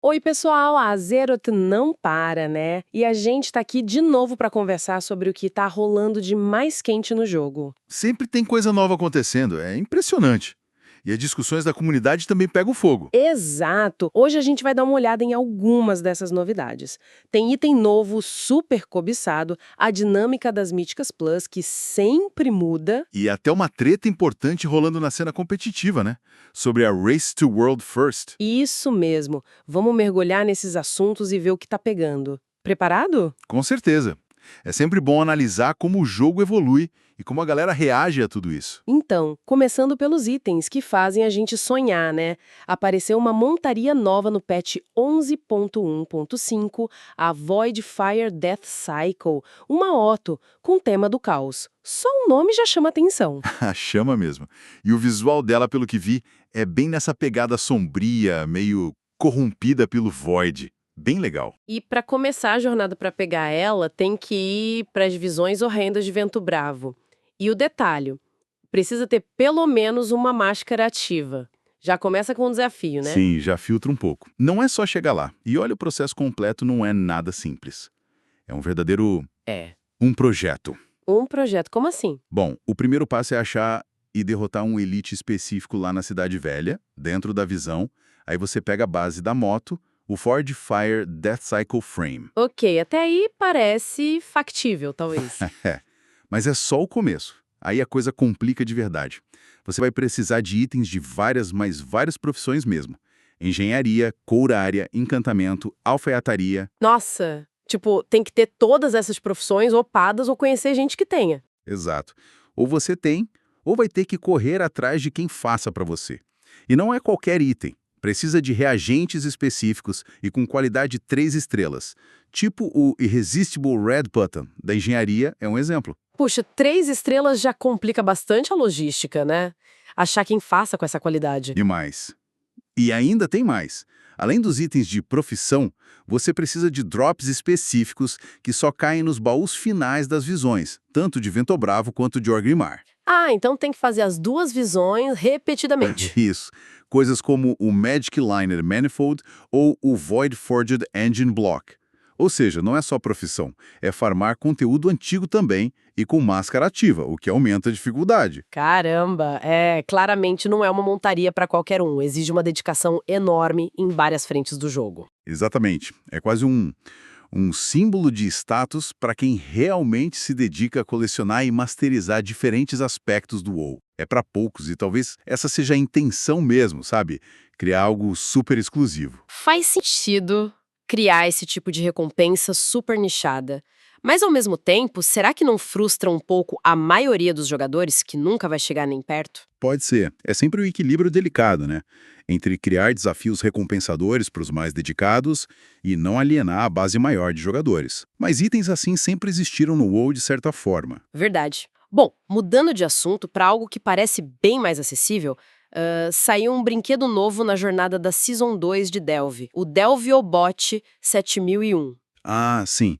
Oi, pessoal, a Azeroth não para, né? E a gente tá aqui de novo pra conversar sobre o que tá rolando de mais quente no jogo. Sempre tem coisa nova acontecendo, é impressionante. E as discussões da comunidade também pegam fogo. Exato! Hoje a gente vai dar uma olhada em algumas dessas novidades. Tem item novo, super cobiçado, a dinâmica das Míticas Plus, que sempre muda. E até uma treta importante rolando na cena competitiva, né? Sobre a Race to World First. Isso mesmo. Vamos mergulhar nesses assuntos e ver o que tá pegando. Preparado? Com certeza. É sempre bom analisar como o jogo evolui e como a galera reage a tudo isso. Então, começando pelos itens que fazem a gente sonhar, né? Apareceu uma montaria nova no patch 11.1.5, a Void Fire Death Cycle, uma Otto, com tema do caos. Só o nome já chama atenção. A chama mesmo. E o visual dela, pelo que vi, é bem nessa pegada sombria, meio corrompida pelo Void. Bem legal. E para começar a jornada para pegar ela, tem que ir para as visões horrendas de Vento Bravo. E o detalhe, precisa ter pelo menos uma máscara ativa. Já começa com um desafio, né? Sim, já filtra um pouco. Não é só chegar lá. E olha, o processo completo não é nada simples. É um verdadeiro É. um projeto. Um projeto, como assim? Bom, o primeiro passo é achar e derrotar um elite específico lá na Cidade Velha, dentro da visão. Aí você pega a base da moto, o Ford Fire Death Cycle Frame. Ok, até aí parece factível, talvez. É, mas é só o começo. Aí a coisa complica de verdade. Você vai precisar de itens de várias, mas várias profissões mesmo. Engenharia, courária, encantamento, alfaiataria. Nossa, tipo, tem que ter todas essas profissões opadas ou conhecer gente que tenha. Exato. Ou você tem, ou vai ter que correr atrás de quem faça para você. E não é qualquer item. Precisa de reagentes específicos e com qualidade 3 estrelas. Tipo o Irresistible Red Button, da engenharia, é um exemplo. Puxa, 3 estrelas já complica bastante a logística, né? Achar quem faça com essa qualidade. E mais. E ainda tem mais. Além dos itens de profissão, você precisa de drops específicos que só caem nos baús finais das visões, tanto de Ventobravo quanto de Orgrimmar. Ah, então tem que fazer as duas visões repetidamente. Isso. Coisas como o Magic Liner Manifold ou o Void Forged Engine Block. Ou seja, não é só profissão, é farmar conteúdo antigo também e com máscara ativa, o que aumenta a dificuldade. Caramba, claramente não é uma montaria para qualquer um, exige uma dedicação enorme em várias frentes do jogo. Exatamente. É quase um símbolo de status para quem realmente se dedica a colecionar e masterizar diferentes aspectos do WoW. É para poucos e talvez essa seja a intenção mesmo, sabe? Criar algo super exclusivo. Faz sentido criar esse tipo de recompensa super nichada. Mas, ao mesmo tempo, será que não frustra um pouco a maioria dos jogadores que nunca vai chegar nem perto? Pode ser. É sempre um equilíbrio delicado, né? Entre criar desafios recompensadores para os mais dedicados e não alienar a base maior de jogadores. Mas itens assim sempre existiram no WoW de certa forma. Verdade. Bom, mudando de assunto para algo que parece bem mais acessível, saiu um brinquedo novo na jornada da Season 2 de Delve, o Delviobot 7001. Ah, sim.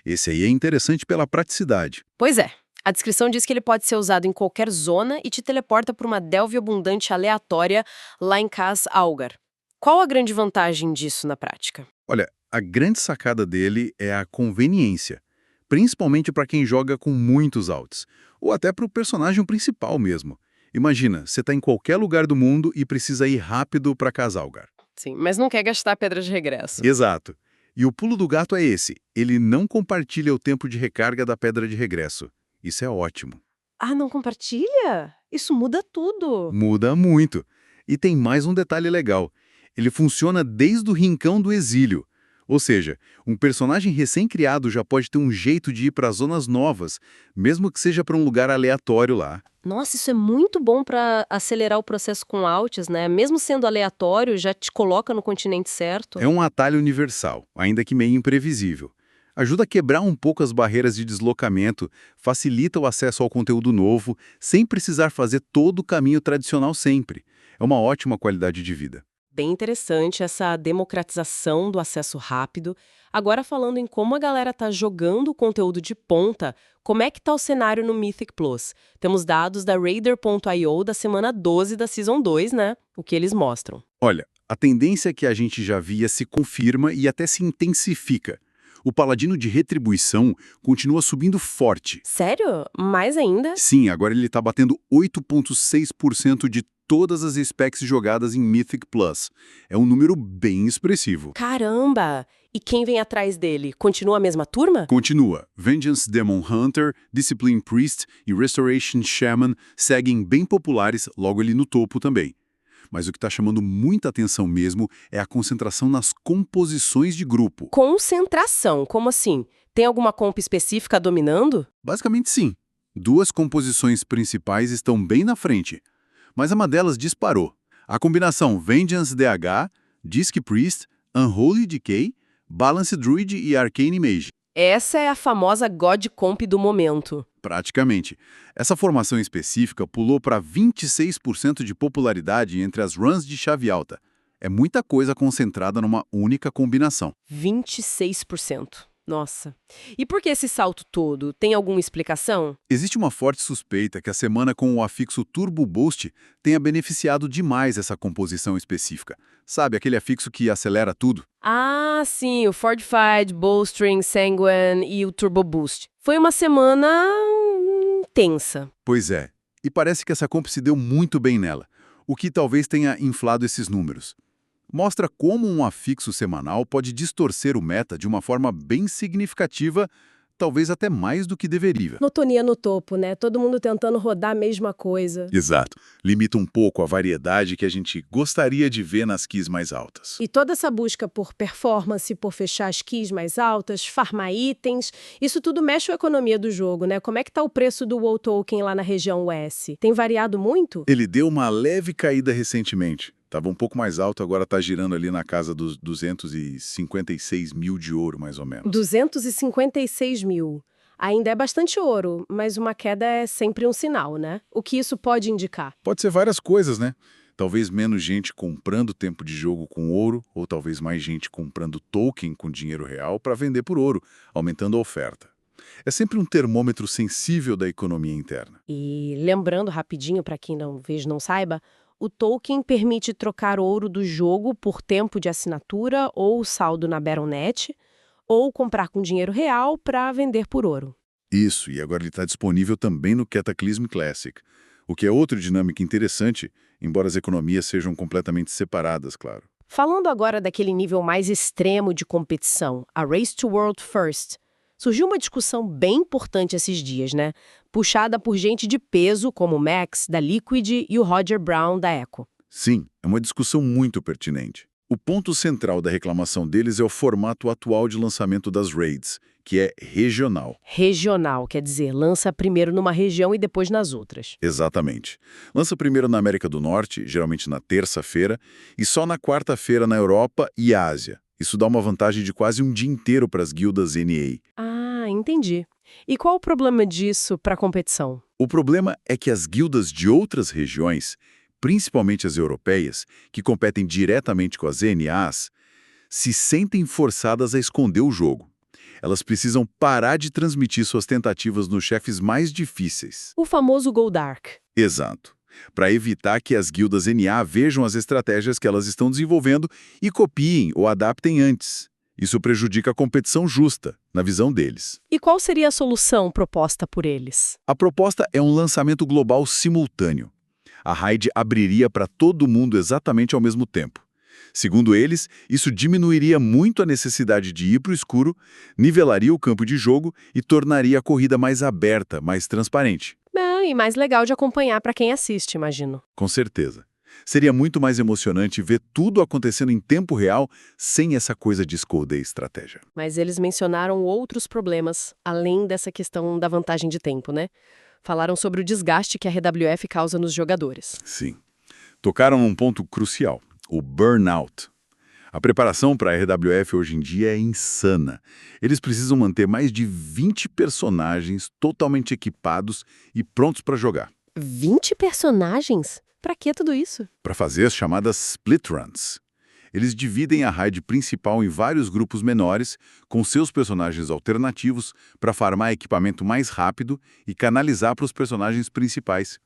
Esse aí é interessante pela praticidade. Pois é, a descrição diz que ele pode ser usado em qualquer zona e te teleporta para uma Delve abundante aleatória lá em Cas Algar. Qual a grande vantagem disso na prática? Olha, a grande sacada dele é a conveniência, principalmente para quem joga com muitos alts, ou até para o personagem principal mesmo. Imagina, você está em qualquer lugar do mundo e precisa ir rápido para Casalgar. Sim, mas não quer gastar pedra de regresso. Exato. E o pulo do gato é esse, ele não compartilha o tempo de recarga da pedra de regresso. Isso é ótimo. Ah, não compartilha? Isso muda tudo. Muda muito. E tem mais um detalhe legal. Ele funciona desde o rincão do exílio. Ou seja, um personagem recém-criado já pode ter um jeito de ir para zonas novas, mesmo que seja para um lugar aleatório lá. Nossa, isso é muito bom para acelerar o processo com alts, né? Mesmo sendo aleatório, já te coloca no continente certo. É um atalho universal, ainda que meio imprevisível. Ajuda a quebrar um pouco as barreiras de deslocamento, facilita o acesso ao conteúdo novo, sem precisar fazer todo o caminho tradicional sempre. É uma ótima qualidade de vida. Bem interessante essa democratização do acesso rápido. Agora falando em como a galera tá jogando o conteúdo de ponta, como é que tá o cenário no Mythic Plus? Temos dados da Raider.io da semana 12 da Season 2, né? O que eles mostram. Olha, A tendência que a gente já via se confirma e até se intensifica. O paladino de retribuição continua subindo forte. Sério? Mais ainda? Sim, agora ele está batendo 8,6% de todas as specs jogadas em Mythic Plus. É um número bem expressivo. Caramba! E quem vem atrás dele? Continua a mesma turma? Continua. Vengeance Demon Hunter, Discipline Priest e Restoration Shaman seguem bem populares, logo ali no topo também. Mas o que está chamando muita atenção mesmo é a concentração nas composições de grupo. Concentração, como assim? Tem alguma comp específica dominando? Basicamente sim. 2 composições principais estão bem na frente, mas uma delas disparou. A combinação Vengeance DH, Disc Priest, Unholy Decay, Balance Druid e Arcane Mage. Essa é a famosa God Comp do momento. Praticamente. Essa formação específica pulou para 26% de popularidade entre as runs de chave alta. É muita coisa concentrada numa única combinação. 26%. Nossa. E por que esse salto todo? Tem alguma explicação? Existe uma forte suspeita que a semana com o afixo Turbo Boost tenha beneficiado demais essa composição específica. Sabe, aquele afixo que acelera tudo? Ah, sim, o Fortified, Bowstring, Sanguine e o Turbo Boost. Foi uma semana tensa. Pois é. E parece que essa comp se deu muito bem nela, o que talvez tenha inflado esses números. Mostra como um afixo semanal pode distorcer o meta de uma forma bem significativa, talvez até mais do que deveria. Monotonia no topo, né? Todo mundo tentando rodar a mesma coisa. Exato. Limita um pouco a variedade que a gente gostaria de ver nas keys mais altas. E toda essa busca por performance, por fechar as keys mais altas, farmar itens, isso tudo mexe com a economia do jogo, né? Como é que tá o preço do WoW Token lá na região US? Tem variado muito? Ele deu uma leve caída recentemente. Estava um pouco mais alto, agora está girando ali na casa dos 256 mil de ouro, mais ou menos. 256 mil. Ainda é bastante ouro, mas uma queda é sempre um sinal, né? O que isso pode indicar? Pode ser várias coisas, né? Talvez menos gente comprando tempo de jogo com ouro, ou talvez mais gente comprando token com dinheiro real para vender por ouro, aumentando a oferta. É sempre um termômetro sensível da economia interna. E lembrando rapidinho, para quem não saiba, o token permite trocar ouro do jogo por tempo de assinatura ou saldo na Battle.net, ou comprar com dinheiro real para vender por ouro. Isso, e agora ele está disponível também no Cataclysm Classic, o que é outra dinâmica interessante, embora as economias sejam completamente separadas, claro. Falando agora daquele nível mais extremo de competição, a Race to World First, surgiu uma discussão bem importante esses dias, né? Puxada por gente de peso como o Max, da Liquid, e o Roger Brown, da Echo. Sim, é uma discussão muito pertinente. O ponto central da reclamação deles é o formato atual de lançamento das raids, que é regional. Regional, quer dizer, lança primeiro numa região e depois nas outras. Exatamente. Lança primeiro na América do Norte, geralmente na terça-feira, e só na quarta-feira na Europa e Ásia. Isso dá uma vantagem de quase um dia inteiro para as guildas NA. Ah, entendi. E qual o problema disso para a competição? O problema é que as guildas de outras regiões, principalmente as europeias, que competem diretamente com as NAs, se sentem forçadas a esconder o jogo. Elas precisam parar de transmitir suas tentativas nos chefes mais difíceis. O famoso Go Dark. Exato. Para evitar que as guildas NA vejam as estratégias que elas estão desenvolvendo e copiem ou adaptem antes. Isso prejudica a competição justa, na visão deles. E qual seria a solução proposta por eles? A proposta é um lançamento global simultâneo. A raid abriria para todo mundo exatamente ao mesmo tempo. Segundo eles, isso diminuiria muito a necessidade de ir para o escuro, nivelaria o campo de jogo e tornaria a corrida mais aberta, mais transparente. E mais legal de acompanhar para quem assiste, imagino. Com certeza. Seria muito mais emocionante ver tudo acontecendo em tempo real, sem essa coisa de esconder estratégia. Mas eles mencionaram outros problemas, além dessa questão da vantagem de tempo, né? Falaram sobre o desgaste que a RWF causa nos jogadores. Sim. Tocaram num ponto crucial, o burnout. A preparação para a RWF hoje em dia é insana. Eles precisam manter mais de 20 personagens totalmente equipados e prontos para jogar. 20 personagens? Pra que tudo isso? Para fazer as chamadas split runs. Eles dividem a raid principal em vários grupos menores, com seus personagens alternativos, para farmar equipamento mais rápido e canalizar para os personagens principais.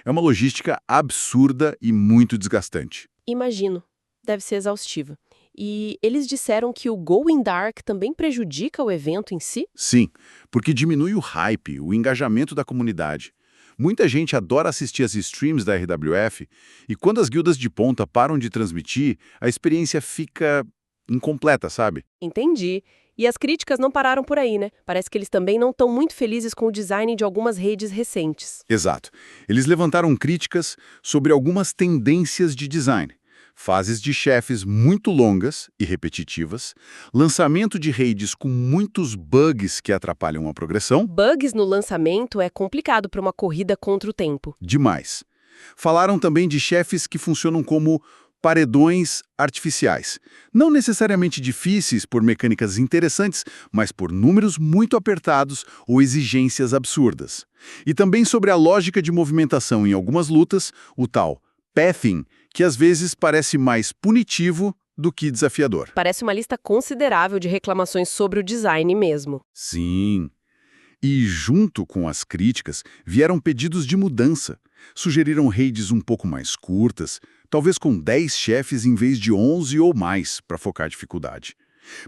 É uma logística absurda e muito desgastante. Imagino. Deve ser exaustiva. E eles disseram que o Going Dark também prejudica o evento em si? Sim, porque diminui o hype, o engajamento da comunidade. Muita gente adora assistir as streams da RWF e quando as guildas de ponta param de transmitir, a experiência fica incompleta, sabe? Entendi. E as críticas não pararam por aí, né? Parece que eles também não estão muito felizes com o design de algumas redes recentes. Exato. Eles levantaram críticas sobre algumas tendências de design. Fases de chefes muito longas e repetitivas, lançamento de raids com muitos bugs que atrapalham a progressão. Bugs no lançamento é complicado para uma corrida contra o tempo. Demais. Falaram também de chefes que funcionam como paredões artificiais. Não necessariamente difíceis por mecânicas interessantes, mas por números muito apertados ou exigências absurdas. E também sobre a lógica de movimentação em algumas lutas, o tal pathing, que às vezes parece mais punitivo do que desafiador. Parece uma lista considerável de reclamações sobre o design mesmo. Sim. E junto com as críticas, vieram pedidos de mudança. Sugeriram raids um pouco mais curtas, talvez com 10 chefes em vez de 11 ou mais, para focar a dificuldade.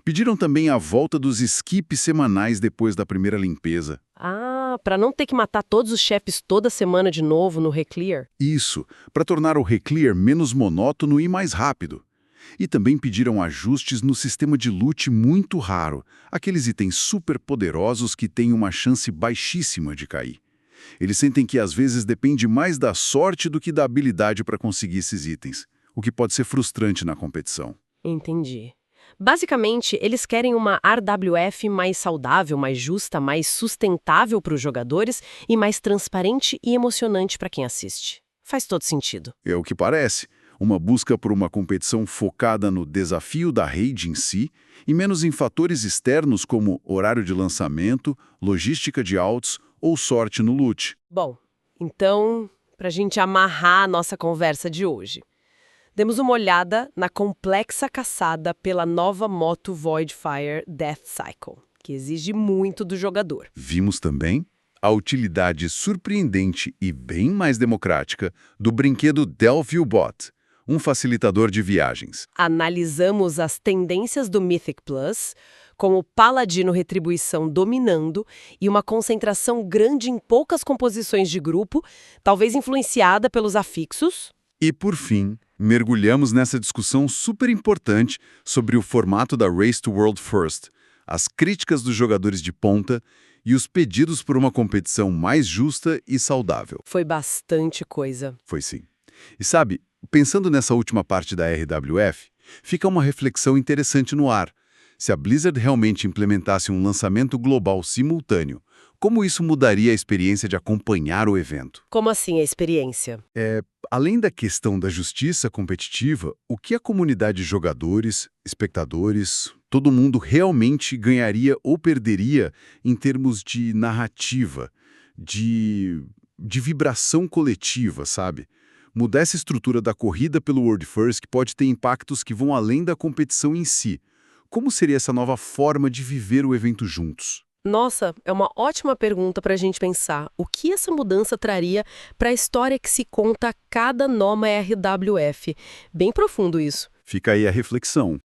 Pediram também a volta dos skips semanais depois da primeira limpeza. Ah, para não ter que matar todos os chefes toda semana de novo no Reclear? Isso, para tornar o Reclear menos monótono e mais rápido. E também pediram ajustes no sistema de loot muito raro, aqueles itens super poderosos que têm uma chance baixíssima de cair. Eles sentem que às vezes depende mais da sorte do que da habilidade para conseguir esses itens, o que pode ser frustrante na competição. Entendi. Basicamente, eles querem uma RWF mais saudável, mais justa, mais sustentável para os jogadores e mais transparente e emocionante para quem assiste. Faz todo sentido. É o que parece. Uma busca por uma competição focada no desafio da raid em si e menos em fatores externos como horário de lançamento, logística de altos ou sorte no loot. Bom, então, para a gente amarrar a nossa conversa de hoje, demos uma olhada na complexa caçada pela nova moto Voidfire Death Cycle, que exige muito do jogador. Vimos também a utilidade surpreendente e bem mais democrática do brinquedo Delview Bot, um facilitador de viagens. Analisamos as tendências do Mythic Plus, com o Paladino Retribuição dominando e uma concentração grande em poucas composições de grupo, talvez influenciada pelos afixos. E, por fim, mergulhamos nessa discussão super importante sobre o formato da Race to World First, as críticas dos jogadores de ponta e os pedidos por uma competição mais justa e saudável. Foi bastante coisa. Foi sim. E sabe, pensando nessa última parte da RWF, fica uma reflexão interessante no ar. Se a Blizzard realmente implementasse um lançamento global simultâneo, como isso mudaria a experiência de acompanhar o evento? Como assim a experiência? Além da questão da justiça competitiva, o que a comunidade de jogadores, espectadores, todo mundo realmente ganharia ou perderia em termos de narrativa, de vibração coletiva, sabe? Mudar essa estrutura da corrida pelo World First pode ter impactos que vão além da competição em si. Como seria essa nova forma de viver o evento juntos? Nossa, é uma ótima pergunta para a gente pensar. O que essa mudança traria para a história que se conta a cada nova RWF? Bem profundo isso. Fica aí a reflexão.